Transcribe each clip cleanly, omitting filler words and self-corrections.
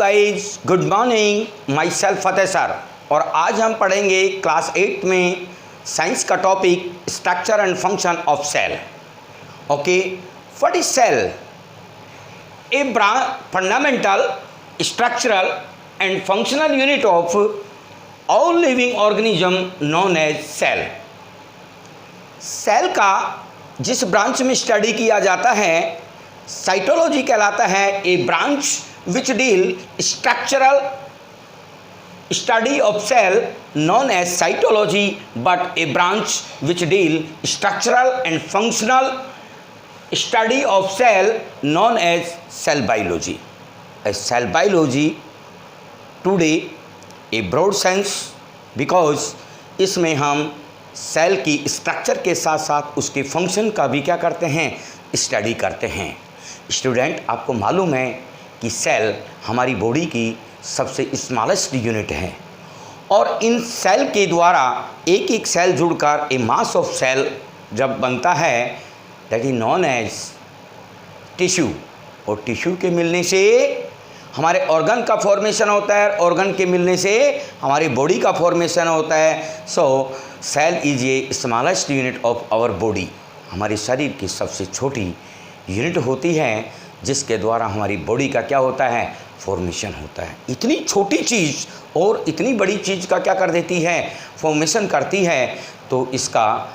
Guys, good morning. Myself Fateh sir. और आज हम पढ़ेंगे क्लास 8 में साइंस का topic structure and function of cell. Okay, what is cell? A fundamental structural and functional unit of all living organism known as cell. Cell का जिस branch में study किया जाता है साइटोलॉजी कहलाता है। A branch which deal structural study of cell known as cytology, but a branch which deal structural and functional study of cell known as cell biology. A cell biology today a broad sense because इसमें हम cell की structure के साथ साथ उसके function का भी क्या करते हैं, स्टडी करते हैं। स्टूडेंट, आपको मालूम है कि सेल हमारी बॉडी की सबसे स्मॉलेस्ट यूनिट है और इन सेल के द्वारा एक एक सेल जुड़कर ए मास ऑफ सेल जब बनता है that is known as tissue. और टिश्यू के मिलने से हमारे ऑर्गन का फॉर्मेशन होता है, ऑर्गन के मिलने से हमारी बॉडी का फॉर्मेशन होता है। So cell is a smallest unit of our body. हमारे शरीर की सबसे छोटी यूनिट होती है जिसके द्वारा हमारी बॉडी का क्या होता है, फॉर्मेशन होता है। इतनी छोटी चीज़ और इतनी बड़ी चीज़ का क्या कर देती है, फॉर्मेशन करती है। तो इसका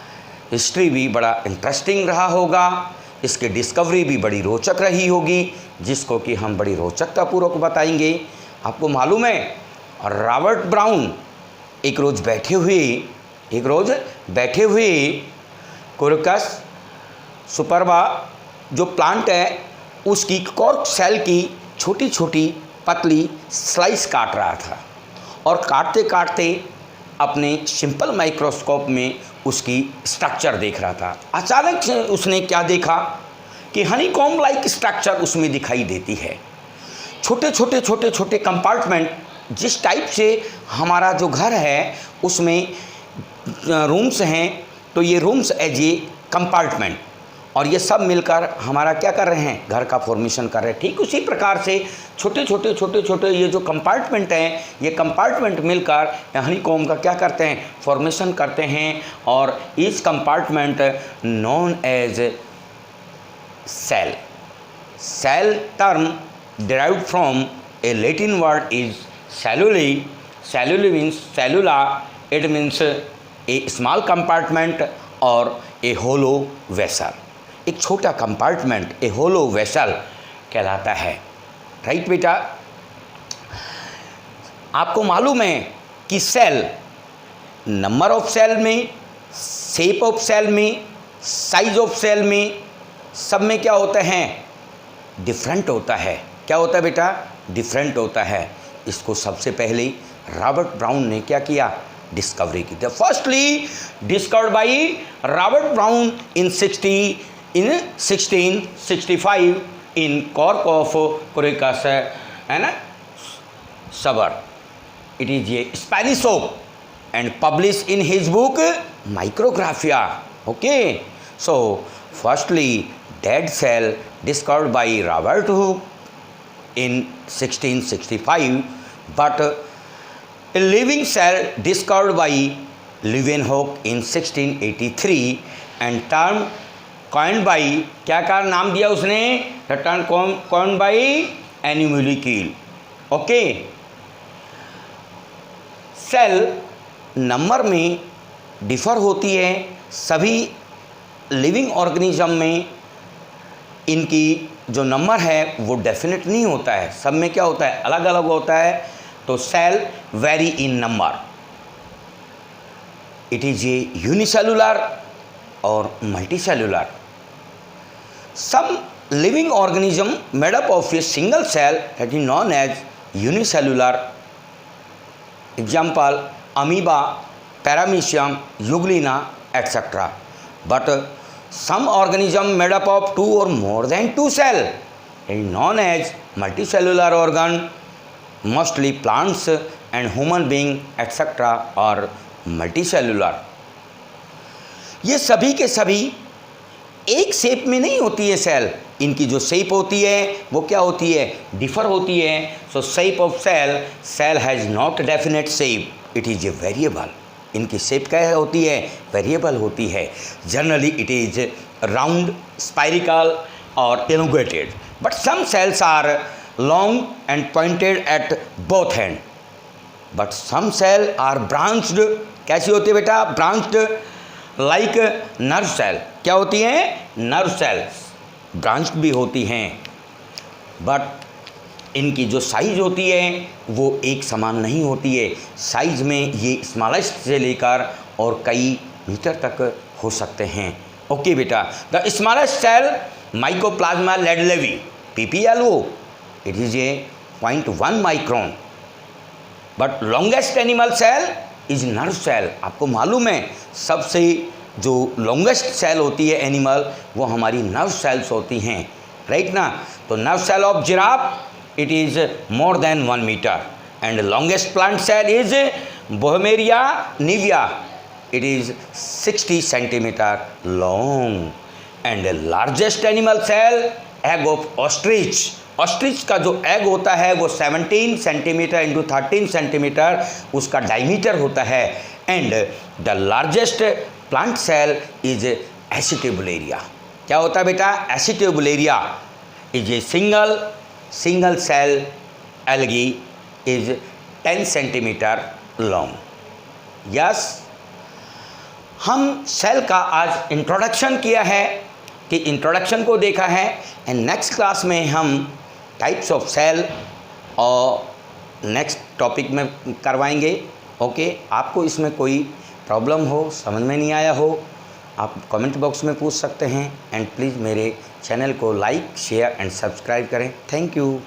हिस्ट्री भी बड़ा इंटरेस्टिंग रहा होगा, इसकी डिस्कवरी भी बड़ी रोचक रही होगी, जिसको कि हम बड़ी रोचकता पूर्वक बताएंगे। आपको मालूम है रॉबर्ट ब्राउन एक रोज़ बैठे हुए कोरकस सुपरबा जो प्लांट है उसकी कॉर्क सेल की छोटी छोटी पतली स्लाइस काट रहा था और काटते काटते अपने सिंपल माइक्रोस्कोप में उसकी स्ट्रक्चर देख रहा था। अचानक से उसने क्या देखा कि हनीकॉम्ब लाइक स्ट्रक्चर उसमें दिखाई देती है। छोटे छोटे कंपार्टमेंट, जिस टाइप से हमारा जो घर है उसमें रूम्स हैं, तो ये रूम्स एज ए कंपार्टमेंट और ये सब मिलकर हमारा क्या कर रहे हैं, घर का फॉर्मेशन कर रहे हैं। ठीक उसी प्रकार से छोटे ये जो कंपार्टमेंट हैं, ये कंपार्टमेंट मिलकर हनीकॉम्ब का क्या करते हैं, फॉर्मेशन करते हैं। और इस compartment known as cell. Cell term derived from a Latin word is cellulae. Cellulae means cellula, it means a small compartment और ए होलो वेसल। एक छोटा कंपार्टमेंट ए होलो वेसल कहलाता है। राइट बेटा, आपको मालूम है कि सेल नंबर ऑफ सेल में, शेप ऑफ सेल में, साइज ऑफ सेल में, सब में क्या होता है, डिफरेंट होता है। क्या होता है बेटा, डिफरेंट होता है। इसको सबसे पहले रॉबर्ट ब्राउन ने क्या किया, डिस्कवरी की थी। Firstly discovered by Robert Brown in 1665 in cork of Quercus, है ना, suber. It is a Spanish oak and publish in his book Micrographia. Okay, so firstly dead cell discovered by Robert Hooke in 1665, but a living cell discovered by Leeuwenhoek in 1683 and term coined by, क्या का नाम दिया उसने, the term coined by animalcule. ओके, cell number में differ होती है। सभी लिविंग ऑर्गेनिज्म में इनकी जो नंबर है वो डेफिनेट नहीं होता है, सब में क्या होता है, अलग अलग होता है। तो cell vary in number. It is a unicellular और multicellular. Some living organism made up of a single cell that is known as unicellular. Example amoeba, paramecium, euglena etcetera. But some organism made up of 2 or more than 2 cell is known as multicellular organ. Mostly plants and human being etc. are multicellular. ये सभी के सभी एक shape में नहीं होती है cell, इनकी जो शेप होती है वो क्या होती है, डिफर होती है। So shape of cell, cell has not definite shape, it is a variable. इनकी शेप क्या होती है, वेरिएबल होती है। Generally it is round, spherical और elongated, but some cells are long and pointed at both end, but some cell are branched। कैसी होती है बेटा, branched, like nerve cell। क्या होती हैं, nerve cells branched भी होती हैं, बट इनकी जो साइज होती है वो एक समान नहीं होती है। साइज में ये स्मॉलेस्ट से लेकर और कई मीटर तक हो सकते हैं। ओके बेटा, the smallest cell Mycoplasma laidlawii, PPLO, it is a 0.1 micron, but longest animal cell is nerve cell. आपको मालूम है सबसे जो लॉन्गेस्ट सेल होती है एनिमल, वो हमारी नर्व सेल्स होती हैं, राइट ना। तो nerve cell of giraffe it is more than 1 metre, and longest plant cell is Boehmeria nivea, it is 60 centimetre long, and largest animal cell egg of ostrich. Ostrich का जो egg होता है वो 17 centimetre into 13 centimetre उसका diameter होता है, and the largest plant cell is Acetabularia. क्या होता है बेटा, Acetabularia is a single cell algae, is 10 centimetre long. Yes, हम सेल का आज इंट्रोडक्शन किया है, कि इंट्रोडक्शन को देखा है, एंड नेक्स्ट क्लास में हम टाइप्स ऑफ सेल और नेक्स्ट टॉपिक में करवाएंगे। ओके, आपको इसमें कोई प्रॉब्लम हो, समझ में नहीं आया हो, आप कमेंट बॉक्स में पूछ सकते हैं, एंड प्लीज़ मेरे चैनल को लाइक, शेयर एंड सब्सक्राइब करें। Thank you.